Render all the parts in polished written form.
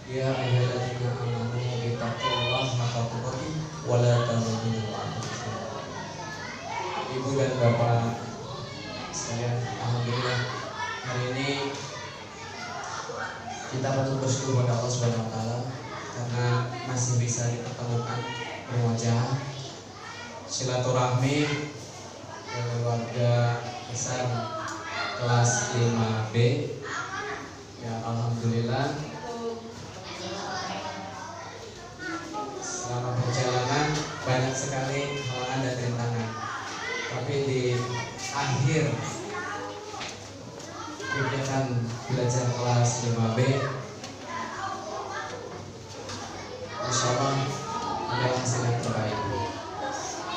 Ya ayyuhalladzina amanu ittaqullaha haqqa tuqatih wa la tamutunna illa wa antum muslimun. Ibu dan bapak sekalian, alhamdulillah hari ini kita patut bersyukur kepada Allah Subhanahu wa taala karena masih bisa dipertemukan berwajah silaturahmi keluarga besar kelas 5B. Ya alhamdulillah selama perjalanan banyak sekali halangan dan rintangan, tapi di akhir kegiatan belajar kelas 5B insya Allah adalah hasil yang terbaik.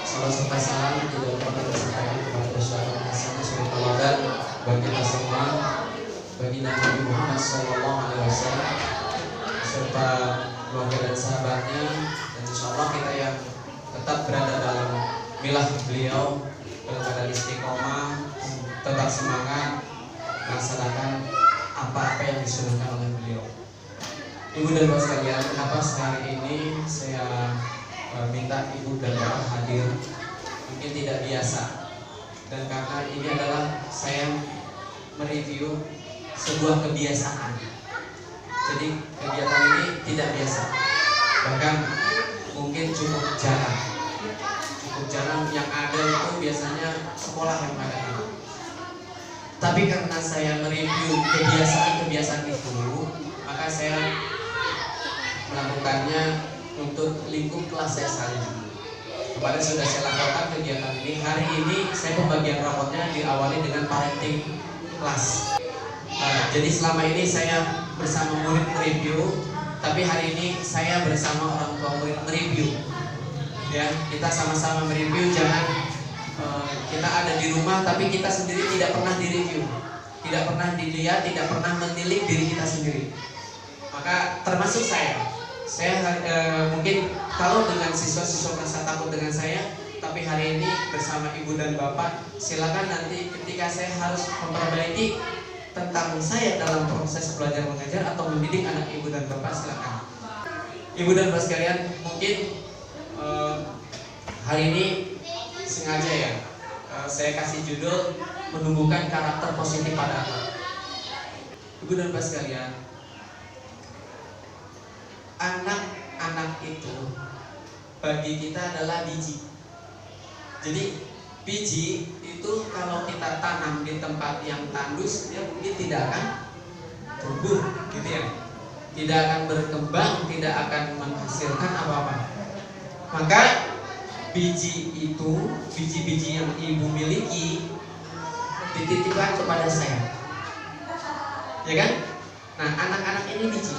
Salam serta salam tidak pernah tersampaikan kepada Rasulullah SAW bagi kita semua, bagi Nabi Muhammad SAW serta keluarga dan sahabatnya, dan insya Allah kita yang tetap berada dalam milah beliau dalam keadaan istiqomah, tetap semangat melaksanakan apa-apa yang disuruhkan oleh beliau. Ibu dan bapak sekalian, kenapa hari ini saya minta ibu dan bapak hadir? Mungkin tidak biasa, dan karena ini adalah saya mereview sebuah kebiasaan. Jadi kegiatan ini tidak biasa, bahkan mungkin cukup jarang. Yang ada itu biasanya sekolah yang ada. Tapi karena saya mereview kebiasaan itu, maka saya melakukannya untuk lingkup kelas saya selanjutnya. Kemarin sudah saya lakukan kegiatan ini. Hari ini saya pembagian rapotnya diawali dengan parenting kelas. Jadi selama ini saya bersama murid mereview, tapi hari ini saya bersama orang tua murid mereview. Ya, kita sama-sama mereview. Jangan kita ada di rumah tapi kita sendiri tidak pernah direview, tidak pernah dilihat, tidak pernah menilik diri kita sendiri. Maka termasuk saya mungkin kalau dengan siswa-siswa merasa takut dengan saya, tapi hari ini bersama ibu dan bapak, silakan nanti ketika saya harus memperbaiki tentang saya dalam proses belajar mengajar atau mendidik anak ibu dan bapak, silakan. Ibu dan bapak sekalian, mungkin hari ini sengaja ya saya kasih judul menumbuhkan karakter positif pada anak. Ibu dan bapak sekalian, anak-anak itu bagi kita adalah biji. Jadi biji itu kalau kita tanam di tempat yang tandus, dia mungkin tidak akan tumbuh, gitu ya. Tidak akan berkembang, tidak akan menghasilkan apa-apa. Maka biji yang ibu miliki dititipkan kepada saya, ya kan? Nah, anak-anak ini biji.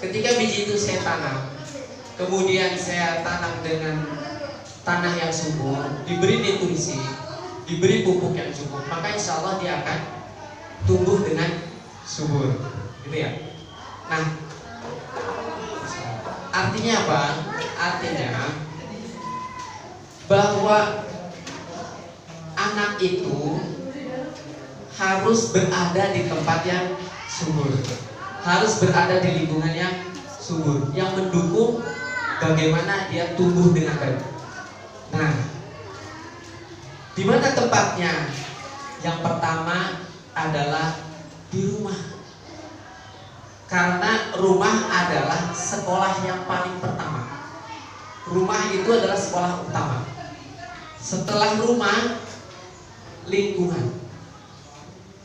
Ketika biji itu saya tanam, kemudian saya tanam dengan tanah yang subur, diberi nutrisi, diberi pupuk yang cukup, maka insya Allah dia akan tumbuh dengan subur, gitu ya. Nah, artinya apa? Artinya bahwa anak itu harus berada di tempat yang subur, harus berada di lingkungan yang subur, yang mendukung bagaimana dia tumbuh dengan baik. Nah, di mana tempatnya? Yang pertama adalah di rumah. Karena rumah adalah sekolah yang paling pertama. Rumah itu adalah sekolah utama. Setelah rumah, lingkungan.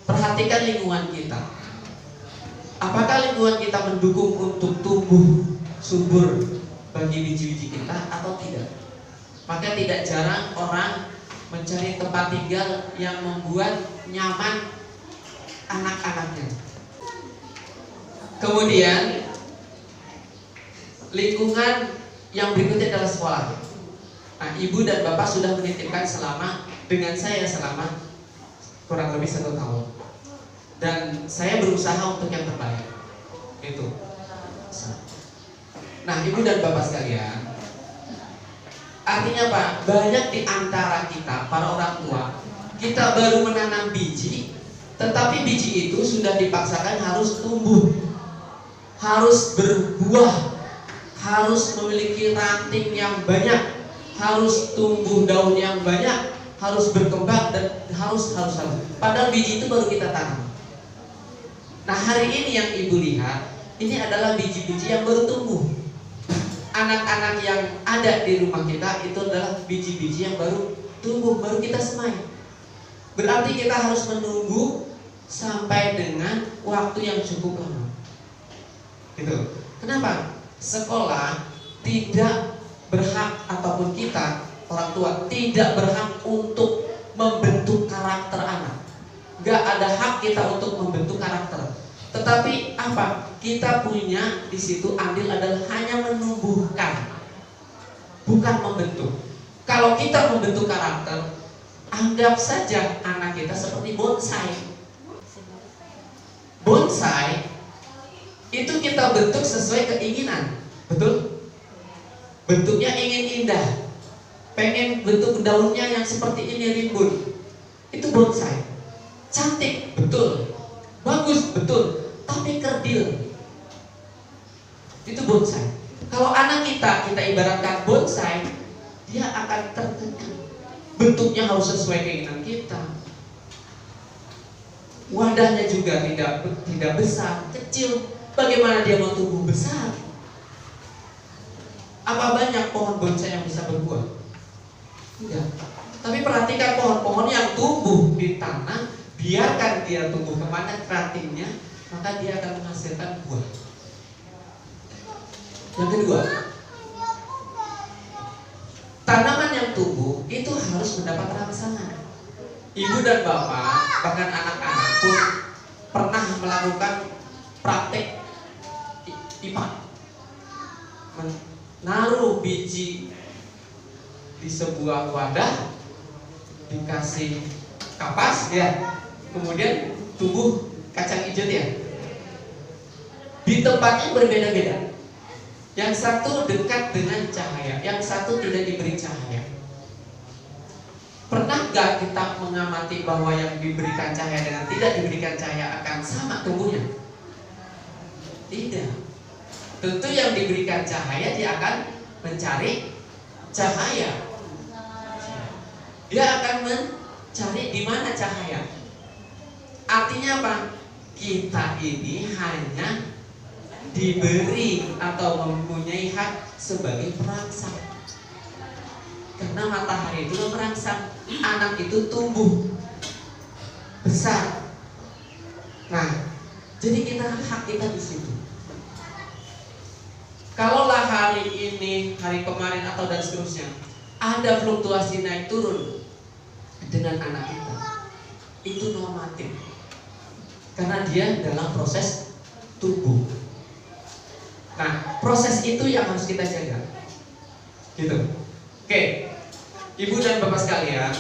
Perhatikan lingkungan kita. Apakah lingkungan kita mendukung untuk tumbuh subur bagi biji-biji kita atau tidak? Maka tidak jarang orang mencari tempat tinggal yang membuat nyaman anak-anaknya. Kemudian lingkungan yang berikutnya adalah sekolah. Nah, ibu dan bapak sudah menitipkan dengan saya selama kurang lebih 1 tahun, dan saya berusaha untuk yang terbaik. Itu. Nah, ibu dan bapak sekalian, artinya apa? Banyak di antara kita, para orang tua, kita baru menanam biji, tetapi biji itu sudah dipaksakan harus tumbuh, harus berbuah, harus memiliki ranting yang banyak, harus tumbuh daun yang banyak, harus berkembang, dan harus. Padahal biji itu baru kita tanam. Nah, hari ini yang ibu lihat, ini adalah biji-biji yang baru tumbuh. Anak-anak yang ada di rumah kita itu adalah biji-biji yang baru tumbuh, baru kita semai. Berarti kita harus menunggu sampai dengan waktu yang cukup lama. Gitu. Kenapa? Sekolah tidak berhak, ataupun kita orang tua tidak berhak untuk membentuk karakter anak. Gak ada hak kita untuk membentuk karakter. Tetapi apa? Kita punya di situ andil adalah hanya menumbuhkan, bukan membentuk. Kalau kita membentuk karakter, anggap saja anak kita seperti bonsai. Bonsai itu kita bentuk sesuai keinginan, betul? Bentuknya ingin indah, pengen bentuk daunnya yang seperti ini rimbun, itu bonsai. Cantik, betul. Bagus, betul. Tapi kerdil, itu bonsai. Kalau anak kita ibaratkan bonsai, dia akan tertekan. Bentuknya harus sesuai keinginan kita. Wadahnya juga tidak besar, kecil. Bagaimana dia mau tumbuh besar? Apa banyak pohon bonsai yang bisa berbuah? Tidak. Tapi perhatikan pohon-pohon yang tumbuh di tanah, biarkan dia tumbuh kemana rantingnya, maka dia akan menghasilkan buah. Yang kedua, tanaman yang tumbuh itu harus mendapat rangsangan. Ibu dan bapak, bahkan anak-anak pun pernah melakukan praktek IPA, menaruh biji di sebuah wadah, dikasih kapas, ya, kemudian tumbuh kacang hijau ya. Di tempatnya berbeda-beda. Yang satu dekat dengan cahaya, yang satu tidak diberi cahaya. Pernah gak kita mengamati bahwa yang diberikan cahaya dengan tidak diberikan cahaya akan sama tumbuhnya? Tidak. Tentu yang diberikan cahaya dia akan mencari cahaya. Dia akan mencari di mana cahaya. Artinya apa? Kita ini hanya diberi atau mempunyai hak sebagai perangsang. Karena matahari itu merangsang anak itu tumbuh besar. Nah, jadi hak kita di situ. Kalaulah hari ini, hari kemarin atau dan seterusnya ada fluktuasi naik turun dengan anak kita, itu normatif. Karena dia dalam proses tumbuh. Nah, proses itu yang harus kita jaga. Gitu. Oke, ibu dan bapak sekalian,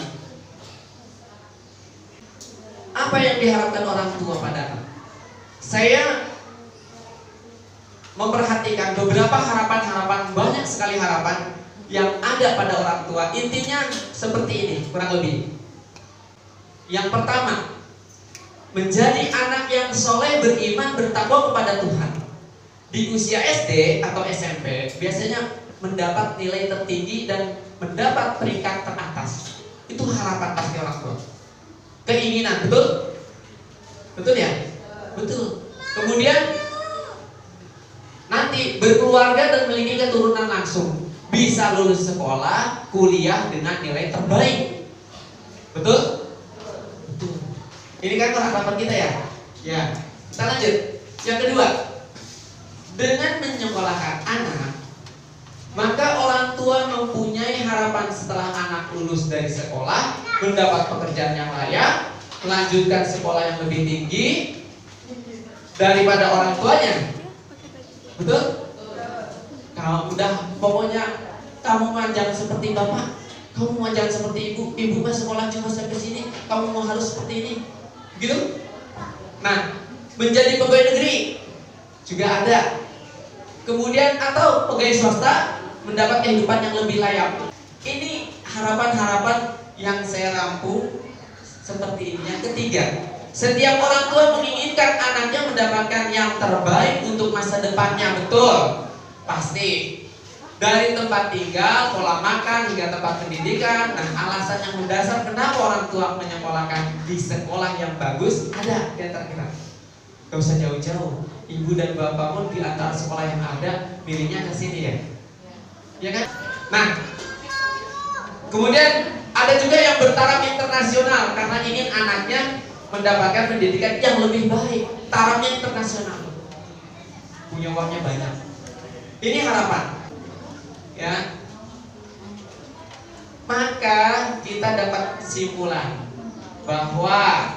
apa yang diharapkan orang tua pada anak? Saya memperhatikan beberapa harapan-harapan, banyak sekali harapan yang ada pada orang tua. Intinya seperti ini, kurang lebih. Yang pertama, menjadi anak yang soleh, beriman, bertakwa kepada Tuhan. Di usia SD atau SMP biasanya mendapat nilai tertinggi dan mendapat peringkat teratas. Itu harapan pasti orang tua. Keinginan, betul? Betul ya? Betul. Kemudian nanti berkeluarga dan memiliki keturunan langsung, bisa lulus sekolah, kuliah dengan nilai terbaik. Betul? Betul. Ini kan harapan kita ya. Ya. Kita lanjut. Yang kedua, dengan menyekolahkan anak, Maka orang tua mempunyai harapan setelah anak lulus dari sekolah, mendapat pekerjaan yang layak, melanjutkan sekolah yang lebih tinggi daripada orang tuanya. Betul? Kalau udah pokoknya kamu mah jangan seperti bapak, kamu mah jangan seperti ibu, ibu mah sekolah cuma sampai sini, kamu mau harus seperti ini, gitu. Nah, menjadi pegawai negeri juga ada. Kemudian atau pegawai swasta mendapat kehidupan yang lebih layak. Ini harapan-harapan yang saya rampung seperti ini. Yang ketiga, setiap orang tua menginginkan anaknya mendapatkan yang terbaik untuk masa depannya. Betul, pasti. Dari tempat tinggal, pola makan, hingga tempat pendidikan. Nah, alasan yang mendasar kenapa orang tua menyekolahkan di sekolah yang bagus ada di antara kita. Gak usah jauh-jauh, ibu dan bapak pun di antara sekolah yang ada milihnya ke sini ya. Ya kan? Nah, kemudian ada juga yang bertaraf internasional karena ingin anaknya mendapatkan pendidikan yang lebih baik. Tarafnya internasional, punya uangnya banyak. Ini harapan. Ya, maka kita dapat kesimpulan bahwa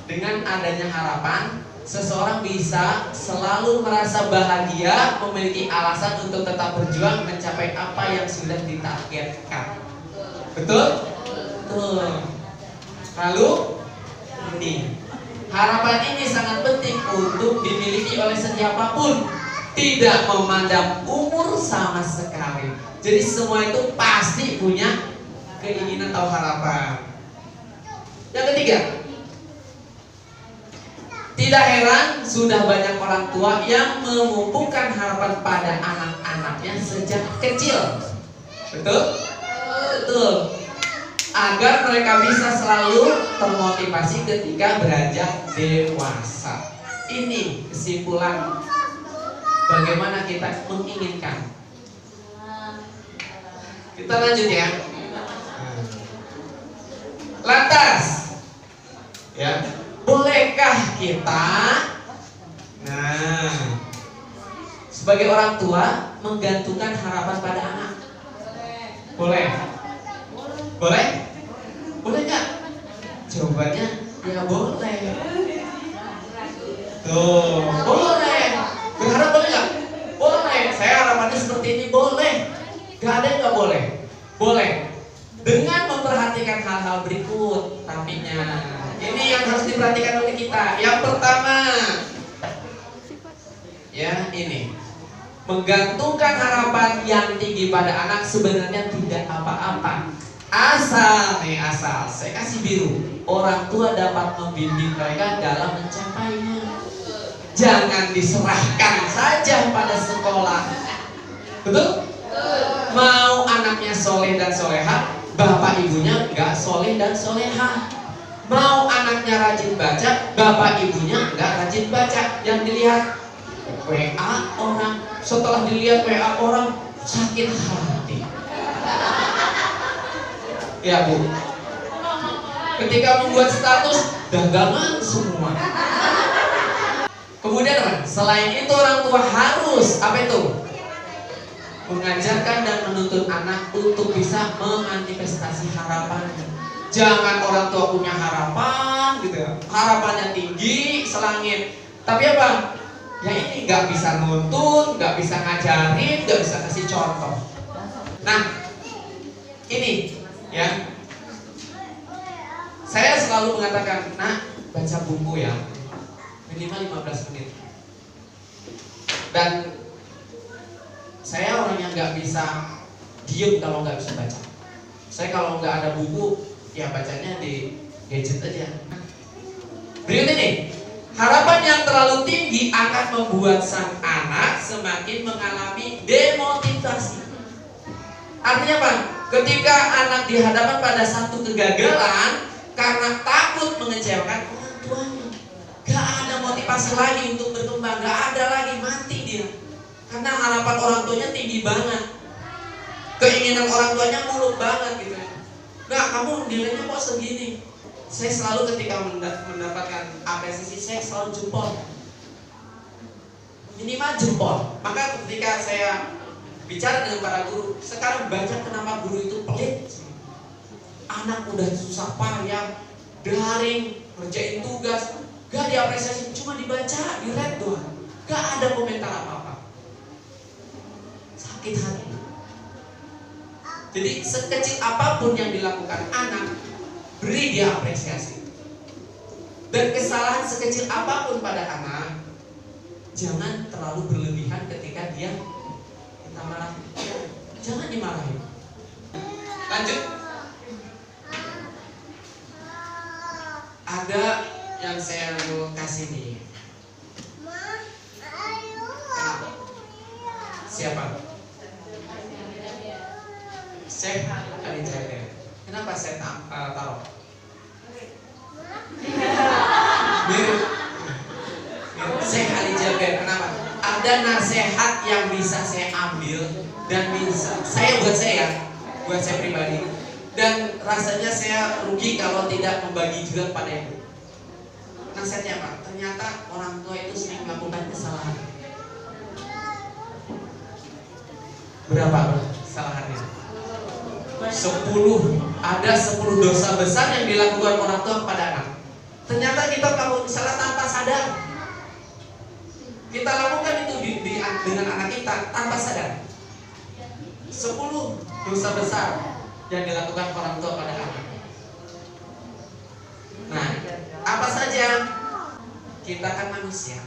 dengan adanya harapan, seseorang bisa selalu merasa bahagia, memiliki alasan untuk tetap berjuang mencapai apa yang sudah ditargetkan. Betul? Betul. Lalu ini harapan ini sangat penting untuk dimiliki oleh siapapun, tidak memandang umur sama sekali. Jadi semua itu pasti punya keinginan atau harapan. Yang ketiga, tidak heran sudah banyak orang tua yang memupukkan harapan pada anak-anaknya sejak kecil. Betul? Betul. Agar mereka bisa selalu termotivasi ketika beranjak dewasa. Ini kesimpulan bagaimana kita menginginkan. Kita lanjut ya. Lantas, ya, bolehkah kita, sebagai orang tua menggantungkan harapan pada anak? Boleh. Boleh? Boleh nggak? Jawabannya ya boleh. Tuh, boleh. Berharap boleh nggak? Boleh. Saya harapannya seperti ini, boleh. Gak ada yang nggak boleh. Boleh. Dengan memperhatikan hal-hal berikut. Tapinya ini yang harus diperhatikan oleh kita. Yang pertama, ya ini, menggantungkan harapan yang tinggi pada anak sebenarnya tidak apa-apa. Asal saya kasih biru, orang tua dapat membimbing mereka dalam mencapainya. Jangan diserahkan saja pada sekolah. Betul? Mau anaknya soleh dan soleha, bapak ibunya nggak soleh dan soleha. Mau anaknya rajin baca, bapak ibunya nggak rajin baca. Yang dilihat WA orang, setelah dilihat WA orang sakit hati. Ya Bu, ketika membuat status dagangan semua. Kemudian apa? Selain itu orang tua harus apa itu? Mengajarkan dan menuntut anak untuk bisa memanifestasi harapan. Jangan orang tua punya harapan gitu ya, harapannya tinggi selangit, tapi apa? Ya ini nggak bisa nuntun, nggak bisa ngajarin, nggak bisa kasih contoh. Nah, ini ya, saya selalu mengatakan, nah baca buku ya minimal 15 menit. Dan saya orang yang nggak bisa diem kalau nggak bisa baca. Saya kalau nggak ada buku, ya bacanya di gadget aja. Berikut ini, harapan yang terlalu tinggi akan membuat sang anak semakin mengalami demotivasi. Artinya apa? Ketika anak dihadapkan pada satu kegagalan karena takut mengecewakan orang tuanya, gak ada motivasi lagi untuk berkembang, gak ada lagi, mati dia. Karena harapan orang tuanya tinggi banget, keinginan orang tuanya muluk banget gitu. Nah, kamu nilainya kok segini? Saya selalu ketika mendapatkan apresiasi, saya selalu jempol, minimal jempol. Maka ketika saya bicara dengan para guru. Sekarang banyak kenapa guru itu pelit. Anak udah susah payah, daring, ngerjain tugas, gak diapresiasi, cuma dibaca, di-read doang, gak ada komentar apa-apa. Sakit hati. Jadi sekecil apapun yang dilakukan anak, beri dia apresiasi. Dan kesalahan sekecil apapun pada anak, jangan terlalu berlebihan ketika dia kita marahi. Jangan dimarahi. Lanjut. Ada yang saya mau kasih nih. Siapa? Syekh Ali Jabir. Kenapa saya taruh? Syekh Ali Jabir. Kenapa? Ada nasihat yang bisa saya ambil dan bisa buat saya pribadi. Dan rasanya saya rugi kalau tidak membagi juga pada ibu. Nasihatnya apa? Ternyata orang tua itu sering melakukan kesalahan. Berapa kesalahannya? 10. Ada 10 dosa besar yang dilakukan orang tua kepada anak. Ternyata kita kalau misalnya tanpa sadar, kita lakukan itu dengan anak kita tanpa sadar. 10 dosa besar yang dilakukan orang tua pada anak. Nah, apa saja? Kita kan manusia.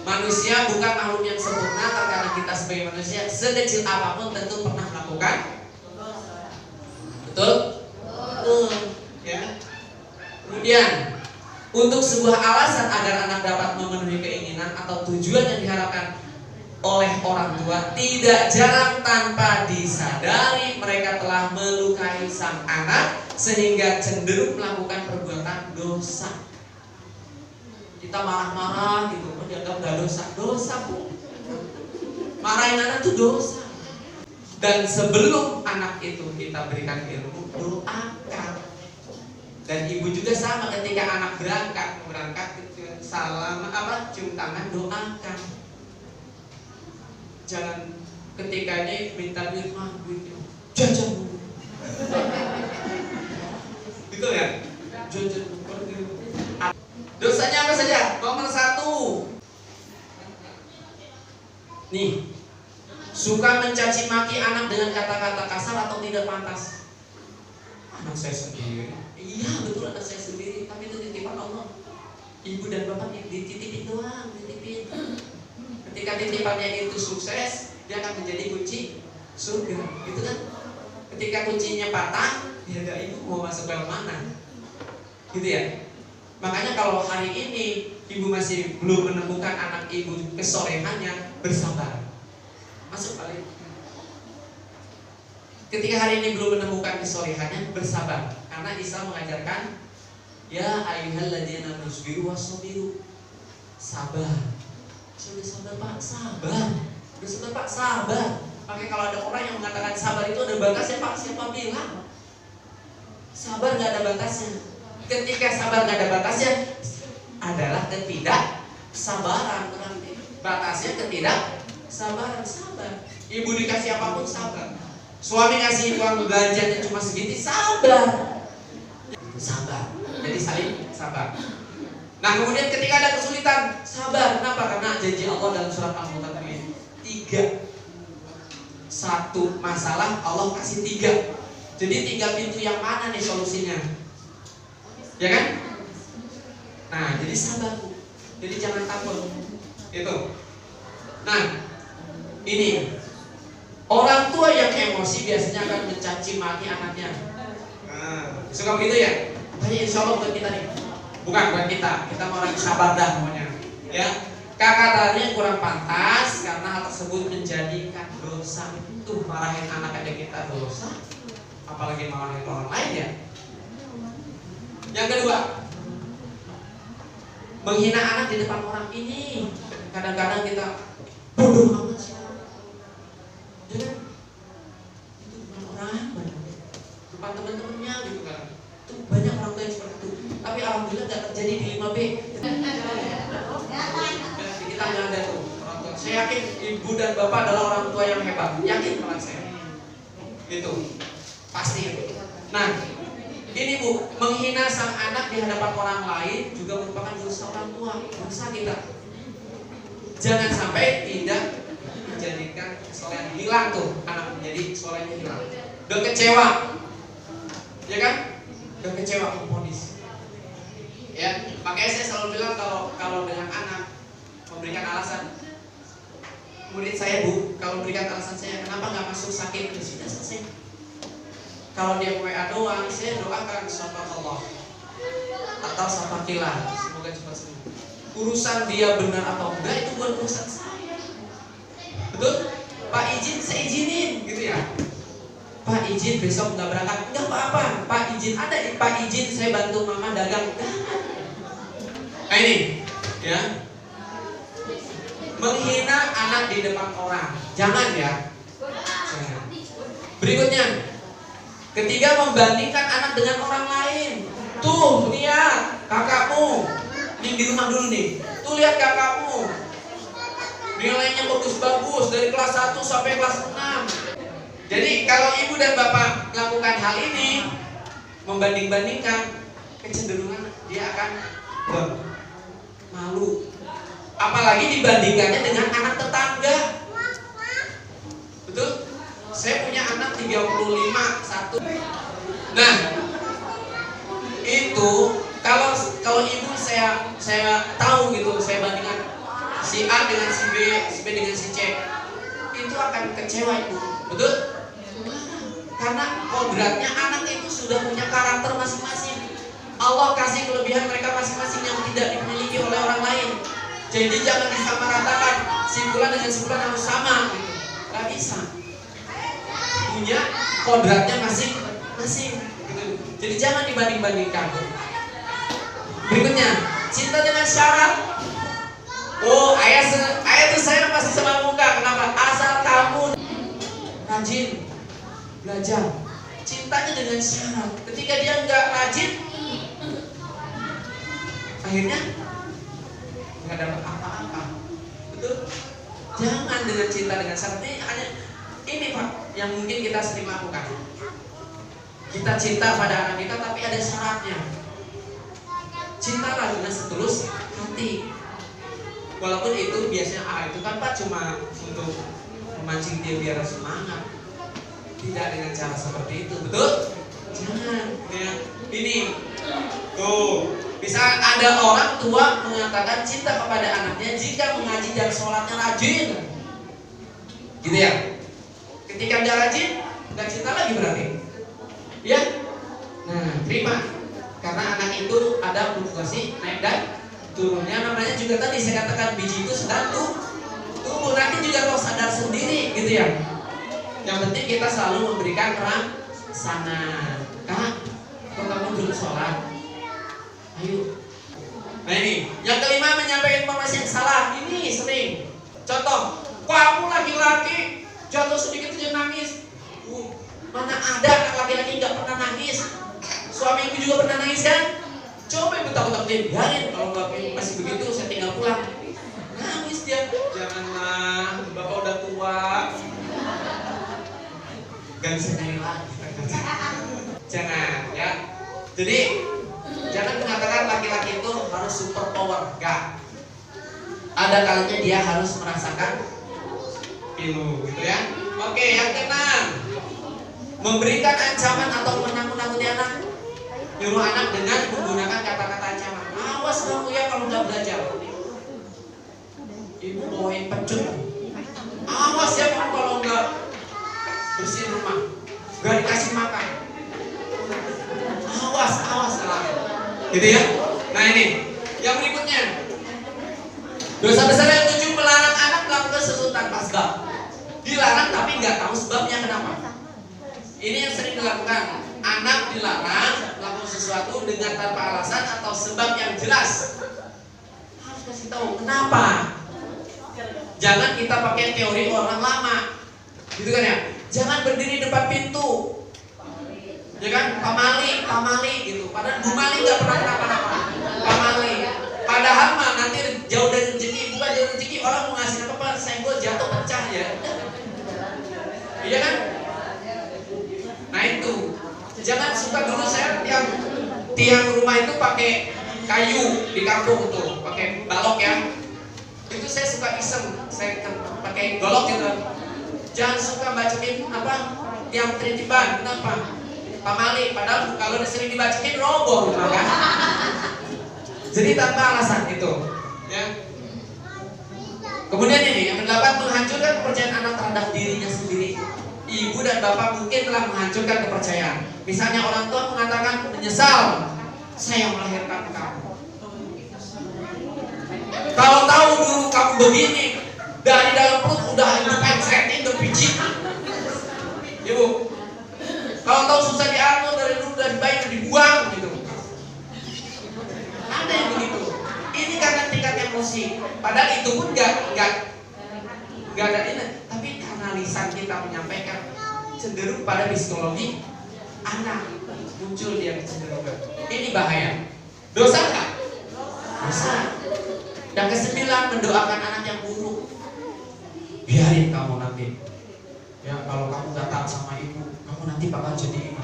Manusia bukan makhluk yang sempurna. Terkadang kita sebagai manusia sekecil apapun tentu pernah melakukan. Betul? Betul. Ya. Kemudian untuk sebuah alasan agar anak dapat memenuhi keinginan atau tujuan yang diharapkan oleh orang tua, tidak jarang tanpa disadari mereka telah melukai sang anak sehingga cenderung melakukan perbuatan dosa. Kita marah-marah gitu, dianggap gak dosa bu. Marahin anak itu dosa. Dan sebelum anak itu kita berikan ilmu, doakan. Dan ibu juga sama, ketika anak berangkat salam cium tangan, doakan. Jangan ketika ini minta duit jajan dulu. Gitu ya? Jajan dulu. Dosanya apa saja? Nomor 1. Nih, suka mencaci maki anak dengan kata-kata kasar atau tidak pantas. Anak saya sendiri. Iya betul, anak saya sendiri. Tapi itu titipan Allah. Ibu dan bapak dititipin doang, dititipin. Ketika titipannya itu sukses, dia akan menjadi kunci surga, gitu kan? Ketika kuncinya patah, ya gak ibu mau masuk ke mana, gitu ya. Makanya kalau hari ini ibu masih belum menemukan anak ibu kesolehannya, bersabar, masuk balik. Ketika hari ini belum menemukan kesolehannya, bersabar, karena Islam mengajarkan, ya ayyuhalladzina amanu wasbiru, sabar. Sudah sabar pak, sabar. Sudah sabar pak, sabar. Makanya kalau ada orang yang mengatakan sabar itu ada batasnya pak, siapa bilang? Sabar gak ada batasnya. Ketika sabar gak ada batasnya adalah ketidaksabaran. Batasnya ketidaksabaran, sabar. Ibu dikasih apapun sabar. Suami ngasih uang belanjanya cuma segitu, sabar. Sabar. Jadi saling sabar. Nah kemudian ketika ada kesulitan, sabar. Kenapa? Karena janji Allah dalam surat Al-Mutaffifin 3. Satu masalah Allah kasih 3. Jadi 3 pintu yang mana nih solusinya? Ya kan? Nah jadi sabar. Jadi jangan takut. Itu. Nah ini orang tua yang emosi biasanya akan mencaci maki anaknya. Nah, suka begitu ya? Tanya insya Allah buat kita nih. Bukan buat kita mau orang sabar dah pokoknya. Ya, kakak tanya kurang pantas karena hal tersebut menjadikan dosa. Tuh marahin anak aja kita dosa, apalagi marahin orang lain ya. Yang kedua, menghina anak di depan orang ini. Kadang-kadang kita bodoh amat sih. Ya, itu depan orang banyak, depan teman-temannya gitu kan. Tuh banyak orang tua yang seperti itu. Tapi alhamdulillah tidak terjadi di 5B. Kita nggak ada tuh orang tua Saya yakin ibu dan bapak adalah orang tua yang hebat. Yakin banget saya. Itu pasti. Nah, ini Bu, menghina sang anak di hadapan orang lain juga merupakan dosa orang tua, dosa kita. Jangan sampai tidak menjadikan kesolehan hilang tuh, anak menjadi solehnya hilang. Udah kecewa, ya kan? Udah kecewa memponis. Ya, makanya saya selalu bilang kalau dengan anak memberikan alasan, murid saya Bu, kalau memberikan alasan saya kenapa nggak masuk sakit, ya sudah selesai. Kalau dia WA doang, saya doakan Allah atau safakilah, semoga cepat sembuh. Urusan dia benar atau enggak itu bukan urusan saya. Betul? Pak izin, saya izinin, gitu ya. Pak izin besok nggak berangkat, nggak apa-apa. Pak izin, ada Pak izin saya bantu mama dagang. Nah ini, ya. Menghina anak di depan orang, jangan ya. Jangan. Berikutnya, ketika membandingkan anak dengan orang lain. Tuh, lihat kakakmu. Ini di rumah dulu nih. Tuh lihat kakakmu. Nilainya bagus-bagus dari kelas 1 sampai kelas 6. Jadi kalau ibu dan bapak melakukan hal ini, membanding-bandingkan, kecenderungan dia akan malu. Apalagi dibandingkannya dengan anak tetangga. Betul? Saya punya anak 35, 1. Nah, itu kalau ibu saya tahu gitu, saya bandingkan si A dengan si B dengan si C, itu akan kecewa ibu. Betul? Karena kodratnya anak itu sudah punya karakter masing-masing. Allah kasih kelebihan mereka masing-masing yang tidak dimiliki oleh orang lain. Jadi jangan disamaratakan simpulan dengan simpulan harus sama gitu. Gak bisa. Punya kodratnya masing-masing gitu. Jadi jangan dibanding-bandingkan. Berikutnya, cinta dengan syarat. Oh, ayah tuh saya pasti sama muka. Kenapa? Asal kamu rajin belajar. Cintanya dengan syarat. Ketika dia nggak rajin, akhirnya nggak dapat apa-apa. Betul? Jangan dengan cinta dengan syarat. Ini Pak, yang mungkin kita sering lakukan. Kita cinta pada anak kita, tapi ada syaratnya. Cintalah dengan setulus hati. Walaupun itu biasanya itu kan Pak cuma untuk memancing dia biar semangat. Tidak dengan cara seperti itu, betul? Jangan. Ya. Ini, tuh. Bisa ada orang tua mengatakan cinta kepada anaknya jika mengaji dan sholatnya rajin, gitu ya. Ketika dia rajin, nggak cinta lagi berarti, ya. Nah, terima. Karena anak itu ada fluktuasi naik dan turunnya. Namanya juga tadi saya katakan biji itu sedang tumbuh. Nanti juga kau sadar sendiri, gitu ya. Yang penting kita selalu memberikan peran sana. Kak, kok kamu belum sholat? Ayo. Nah ini, yang kelima menyampaikan informasi yang salah. Ini sering. Contoh, kamu laki-laki jatuh sedikit aja nangis. Mana ada anak laki-laki nggak pernah nangis? Suami ibu juga pernah nangis kan? Coba ibu takut-takutin, biarin. Kalau nggak masih begitu, saya tinggal pulang. Nangis dia. Janganlah, bapak udah tua. Gak bisa nyanyi lagi. Jangan ya. Jadi jangan mengatakan laki-laki itu harus super power. Enggak. Ada kalanya dia harus merasakan pilu, gitu ya. Oke, yang keenam, memberikan ancaman atau menakut-nakuti anak. Nyuruh anak dengan menggunakan kata-kata ancaman. Awas kamu ya kalau nggak belajar. Ibu bawain pecut. Awas ya kamu kalau nggak bersihin rumah, nggak dikasih makan. Awas lah. Gitu ya. Nah ini, yang berikutnya. Dosa besar yang ketujuh, melarang anak melakukan sesuatu tanpa sebab. Dilarang tapi nggak tahu sebabnya kenapa. Ini yang sering dilakukan. Anak dilarang melakukan sesuatu dengan tanpa alasan atau sebab yang jelas. Harus kasih tahu kenapa. Jangan kita pakai teori orang lama, gitu kan ya. Jangan berdiri depan pintu, ya kan, pamali gitu. Padahal Bu Mali nggak pernah kenapa-napa. Pamali. Padahal mah nanti jauh dari rezeki, bukan jauh rezeki. Orang mau ngasih apa-apa, saya suka dulu saya tiang rumah itu pakai kayu di kampung tuh, pakai balok ya. Itu saya suka iseng, saya pakai golok gitu. Jangan suka bacokin tiang teritiban. Kenapa? Pamali, padahal kalau sering dibacokin roboh rumah kan. Jadi tanpa alasan itu, ya. Kemudian ini yang kedelapan, menghancurkan kepercayaan anak terhadap dirinya sendiri. Ibu dan bapak mungkin telah menghancurkan kepercayaan. Misalnya orang tua mengatakan, menyesal saya melahirkan kamu. Kalau tahu dulu kamu begini, dari dalam perut udah ibu pencetin, udah pijit. Ibu, kalau tahu susah diatur dari bayi udah dibuang gitu. Ada yang begitu. Ini karena tingkat emosi. Padahal itu pun nggak ada ini. Tapi karena lisan kita menyampaikan, cenderung pada psikologi anak muncul dia kecenderungan. Ini bahaya. Dosa nggak? Dosa. Yang kesembilan, mendoakan anak yang buruk. Biarin kamu nanti. Ya kalau kamu gak taat sama ibu, kamu nanti bakal jadi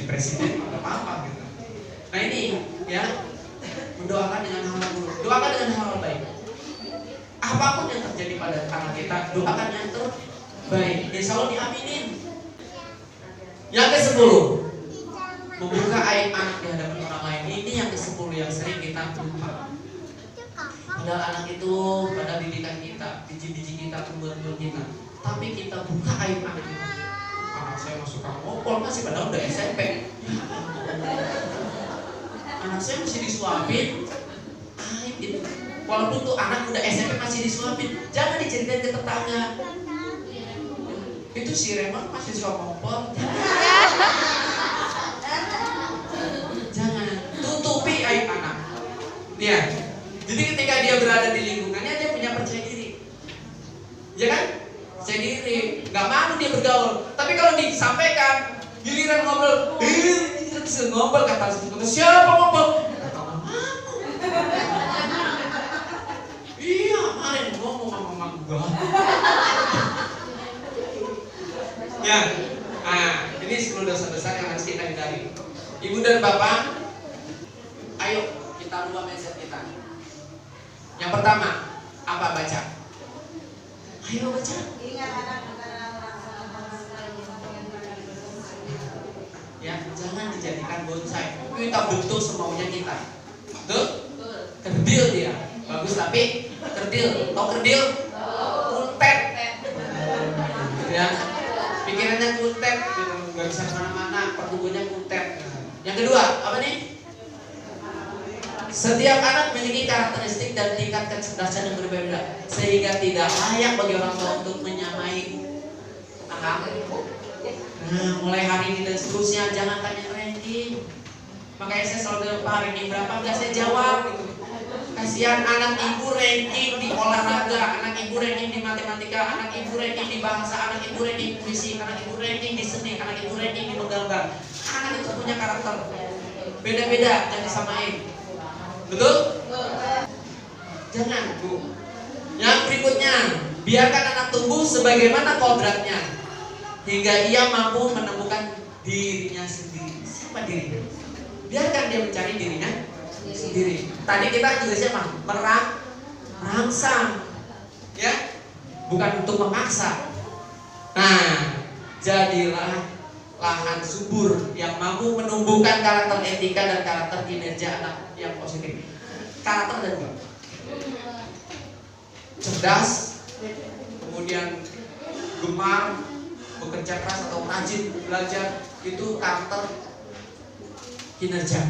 presiden, nggak apa-apa gitu. Nah ini ya, mendoakan dengan hal yang buruk, doakan dengan hal yang baik. Apapun yang terjadi pada anak kita, doakan yang terbaik. Insya Allah diaminin. Yang ke-10, membuka aib anak di hadapan orang lain. Ini yang ke-10 yang sering kita lupa. Padahal anak itu, pada didikan kita, biji-biji kita, tumbuhan-tumbuhan kita. Tapi kita buka aib anak kita. Anak saya masuk ngopol masih padahal udah SMP. Anak saya masih disuapin. Aib itu. Walaupun tuh anak udah SMP masih disuapin, jangan diceritain ke tetangga. Itu si Raymond masih suka ngopol. Jangan tutupi aib anak. Lihat. Jadi ketika dia berada di lingkungannya, dia punya percaya diri, ya kan? Percaya diri, nggak malu dia bergaul. Tapi kalau disampaikan, giliran ngobrol, ngobrol kata siapa ngobrol? Kata mamamu. Iya, kemarin ngomong sama mama gua. Ya, ini 10 dosa besar yang harus kita hindari. Ibu dan bapak, ayo kita rubah mindset kita. Yang pertama, apa baca? Ayo baca. Ya, jangan dijadikan bonsai. Kita bentuk semaunya kita. Betul? Kerdil dia. Bagus tapi kerdil. Tahu kerdil? Kuntet. Ya. Pikirannya kuntet, nggak bisa kemana-mana. Pertumbuhannya kuntet. Yang kedua, apa nih? Setiap anak memiliki karakteristik dan tingkat kecerdasan yang berbeda, sehingga tidak layak bagi orang tua untuk menyamai anak. Nah, mulai hari ini dan seterusnya jangan tanya ranking. Makanya saya selalu bilang, Pak, ranking berapa? Enggak saya jawab gitu. Kasihan anak ibu ranking di olahraga, anak ibu ranking di matematika, anak ibu ranking di bahasa, anak ibu ranking di puisi, anak ibu ranking di seni, anak ibu ranking di menggambar. Anak itu punya karakter beda-beda, jangan disamain. Betul? Jangan, Bu. Yang berikutnya, biarkan anak tumbuh sebagaimana kodratnya hingga ia mampu menemukan dirinya sendiri. Siapa dirinya? Biarkan dia mencari dirinya sendiri. Tadi kita tulisnya merangsang, ya, bukan untuk memaksa. Nah, jadilah lahan subur yang mampu menumbuhkan karakter etika dan karakter kinerja anak yang positif. Karakter dan juga cerdas, kemudian gemar, bekerja keras atau rajin belajar, itu karakter kinerja,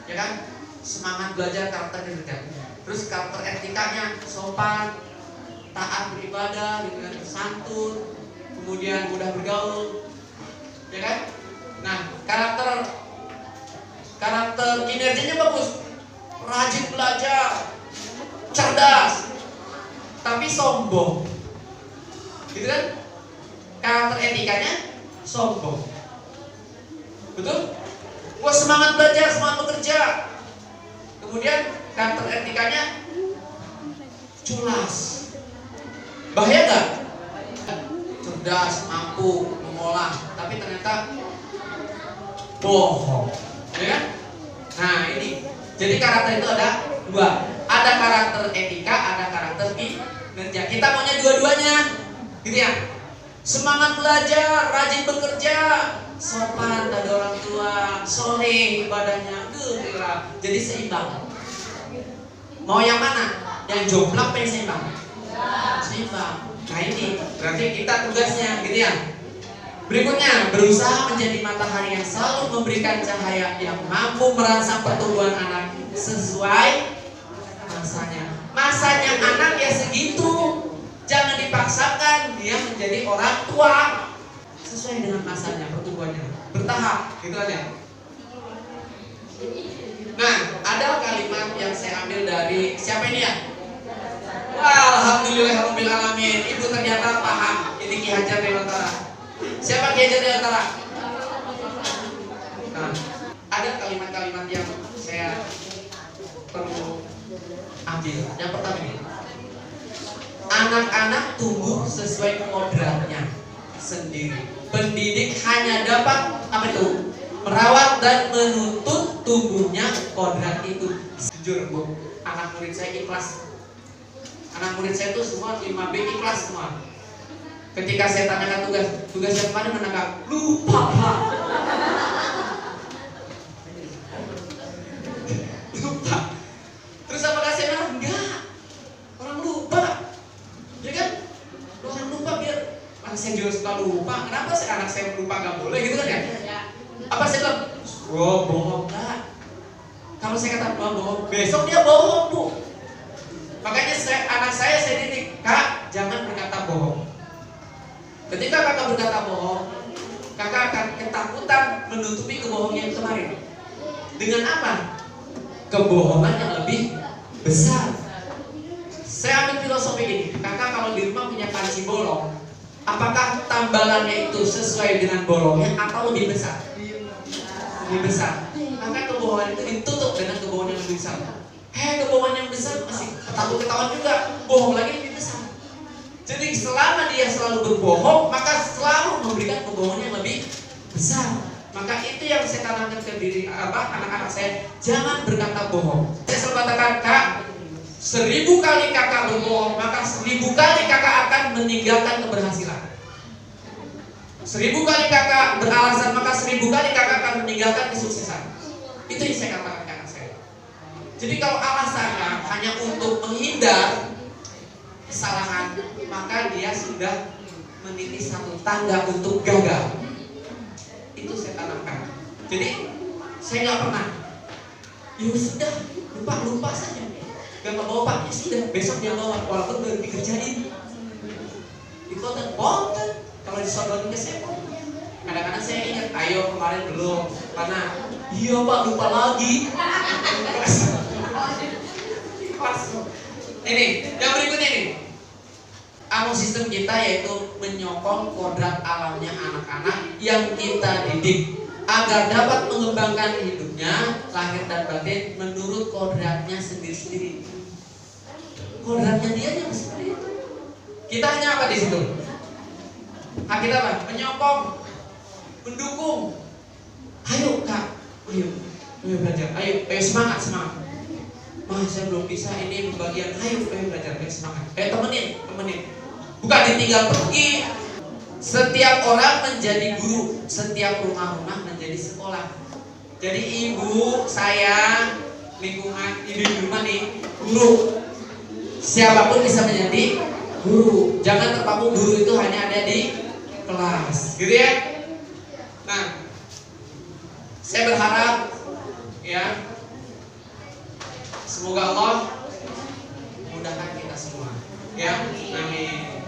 ya kan? Semangat belajar, karakter kinerja. Terus karakter etikanya sopan, taat beribadah, gitu kan? Santun, kemudian mudah bergaul, ya kan? Nah, karakter kinerjanya bagus, rajin belajar, cerdas, tapi sombong, gitu kan? Karakter etikanya sombong, betul? Wah, semangat belajar, semangat bekerja, kemudian karakter etikanya culas, bahaya nggak? Cerdas, mampu mengolah, tapi ternyata bohong, ya kan? Nah ini, jadi karakter itu ada dua, ada karakter etika, ada karakter kinerja. Kita maunya dua-duanya, gitu ya. Semangat belajar, rajin bekerja, sopan pada orang tua, soleh ibadahnya, jadi seimbang. Mau yang mana? Yang jomplang pengen seimbang? Seimbang. Nah ini berarti kita tugasnya, gitu ya. Berikutnya, berusaha menjadi matahari yang selalu memberikan cahaya yang mampu merangsang pertumbuhan anak sesuai masanya. Masanya anak ya segitu. Jangan dipaksakan dia menjadi orang tua. Sesuai dengan masanya, pertumbuhannya. Bertahap, gitu aja. Nah, ada kalimat yang saya ambil dari siapa ini ya? Wah, alhamdulillahirabbil alamin. Ibu ternyata paham. Ini Ki Hajar Dewantara. Siapa Ki Hajar Dewantara? Nah, ada kalimat-kalimat yang saya perlu ambil. Yang pertama ini, anak-anak tumbuh sesuai kodratnya sendiri. Pendidik hanya dapat apa itu? Merawat dan menuntut tumbuhnya kodrat itu. Jujur Bu, anak murid saya ikhlas. Anak murid saya itu semua 5B ikhlas semua. Ketika saya tanyakan tugas yang mana menangkap, lupa Pak. Lupa. Terus apakah saya bilang enggak? Orang lupa, ya kan? Orang lupa biar anak saya juga suka lupa. Kenapa sih anak saya lupa nggak boleh gitu kan ya? Apa saya bilang, bohong enggak? Kalau saya kata bohong, besok dia bohong Bu. Makanya anak saya didik, Kak, jangan berkata bohong. Ketika kakak berkata bohong, kakak akan ketakutan menutupi kebohongan yang kemarin. Dengan apa? Kebohongan yang lebih besar. Saya ambil filosofi ini, kakak kalau di rumah punya panci bolong, apakah tambalannya itu sesuai dengan bolongnya atau lebih besar? Lebih besar. Maka kebohongan itu ditutup dengan kebohongan yang lebih besar. Kebohongan yang besar masih takut ketahuan juga, bohong lagi lebih besar. Jadi selama dia selalu berbohong, maka selalu memberikan kebohongan yang lebih besar. Maka itu yang saya tanamkan ke diri anak-anak saya, jangan berkata bohong. Saya selalu katakan, Kak, 1000 kali kakak berbohong, maka 1000 kali kakak akan meninggalkan keberhasilan. 1000 kali kakak beralasan, maka 1000 kali kakak akan meninggalkan kesuksesan. Itu yang saya katakan ke anak saya. Jadi kalau alasannya hanya untuk menghindar kesalahan, maka dia sudah meniti satu tangga untuk gagal. Itu saya tanamkan. Jadi saya nggak pernah, ya sudah lupa saja, gak bawa Pak, ya sudah besok dia bawa, walaupun baru dikerjain. Itu kan bohong kan? Kalau disodorin ke saya, kadang-kadang saya ingat, ayo kemarin belum, karena iya Pak lupa lagi. Ini yang berikutnya ini. Sistem kita yaitu menyokong kodrat alamnya anak-anak yang kita didik agar dapat mengembangkan hidupnya lahir dan batin menurut kodratnya sendiri-sendiri. Kodratnya dia yang seperti itu. Kita hanya apa di situ? Hak kita apa? Menyokong, mendukung. Ayo Kak, ayo belajar, ayo semangat. Mas saya belum bisa ini bagian, ayo belajar, semangat. Temenin. Bukan ditinggal pergi. Setiap orang menjadi guru, setiap rumah-rumah menjadi sekolah. Jadi ibu, saya, lingkungan, ibu di rumah nih, guru. Siapapun bisa menjadi guru. Jangan terpaku guru itu hanya ada di kelas, gitu ya. Nah, saya berharap ya, semoga Allah mudahkan kita semua. Ya, amin.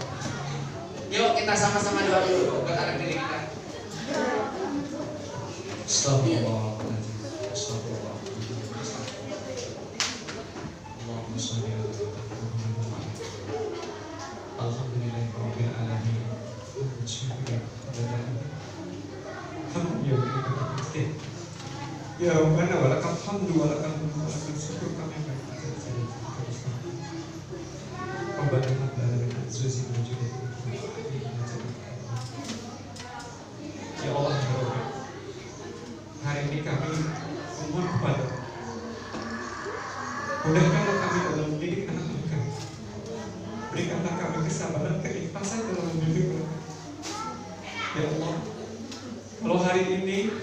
Yuk kita sama-sama doa dulu buat anak didik kita. Astagfirullahaladzim. Allahumma sholli ala Muhammad. Alhamdulillahirabbil alamin. Ya Rabbana walakal hamdu walakal mulku walakal syukur kami ya Allah, hari ini kami memohon kepada mudahkanlah kami dalam mendidik anak-anak kami. Berikanlah kami kesabaran, keikhlasan dalam mendidik mereka. Ya Allah, kalau hari ini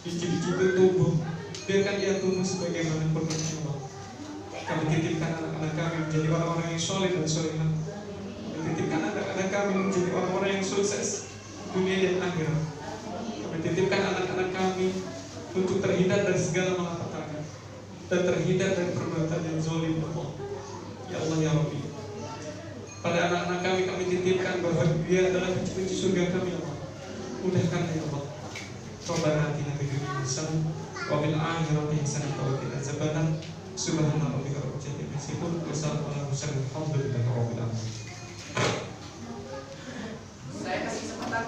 biji-biji itu tumbuh, biarkan ia tumbuh sebagaimana firman-Nya Allah. Kami titipkan anak-anak kami menjadi orang-orang yang soleh dan solehah. Kami titipkan anak-anak kami menjadi orang-orang yang sukses dunia dan akhirat. Kami titipkan anak-anak kami untuk terhindar dari segala malapetaka dan terhindar dari perbuatan yang zalim, Allah. Ya Allah ya Rabbi, pada anak-anak kami titipkan bahwa dia adalah kunci surga kami, Allah. Mudahkan ya Allah. Rabbana atina fid dunya hasanah wa fil akhirati hasanah wa qina adzabannar. Subhana rabbika rabbil izzati amma yasifun wa salamun alal mursalin walhamdulillahi rabbil alamin. Saya kasih kesempatan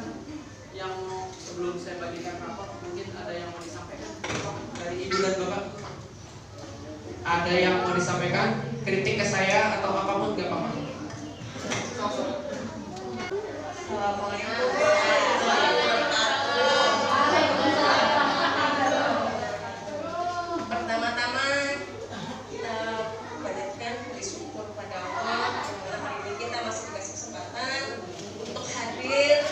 yang sebelum saya bagikan rapor, mungkin ada yang mau disampaikan dari ibu dan bapak. Ada yang mau disampaikan, kritik ke saya atau apapun gak apa-apa. Pertama-tama kita panjatkan bersyukur pada Allah karena hari ini kita masih dikasih kesempatan untuk hadir.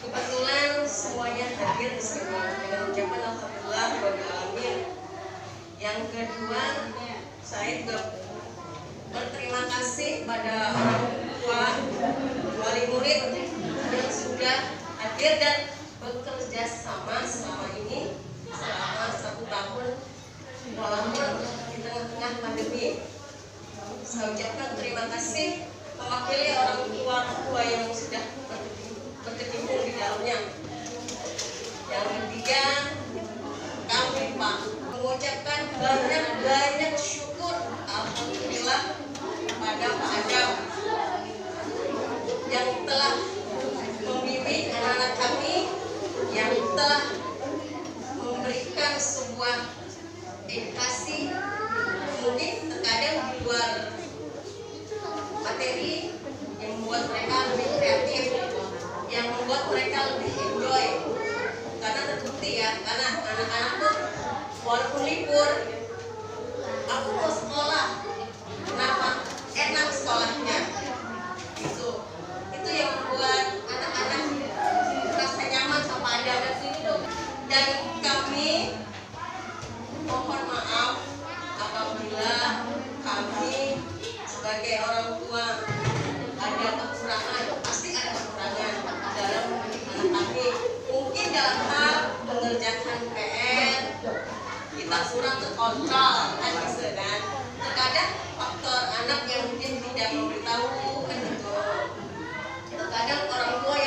Kebetulan semuanya hadir di sini dengan ucapan alhamdulillah rabbil alamin. Yang kedua, saya juga berterima kasih pada orang tua, wali murid yang sudah hadir dan bekerja sama selama ini selama 1 tahun walaupun di tengah-tengah pandemi. Saya ucapkan terima kasih mewakili orang tua yang sudah berkecimpung di dalamnya. Yang ketiga, kami Pak mengucapkan banyak syukur alhamdulillah pada Pak Adam yang telah membimbing anak-anak kami, yang telah memberikan sebuah edukasi mungkin terkadang di luar materi yang membuat mereka lebih kreatif, yang membuat mereka lebih enjoy. Karena terbukti ya, karena anak-anak tuh walaupun libur, aku mau sekolah, kenapa? Enak sekolahnya. Itu yang membuat anak-anak merasa nyaman sama Adam. Dan kami mohon maaf apabila kami sebagai orang tua ada kekurangan, pasti ada kekurangan dalam mendidik anak kami. Mungkin dalam hal mengerjakan PR kita kurang terkontrol, kan gitu kan. Terkadang faktor anak yang mungkin tidak memberitahu kan gitu. Terkadang orang tua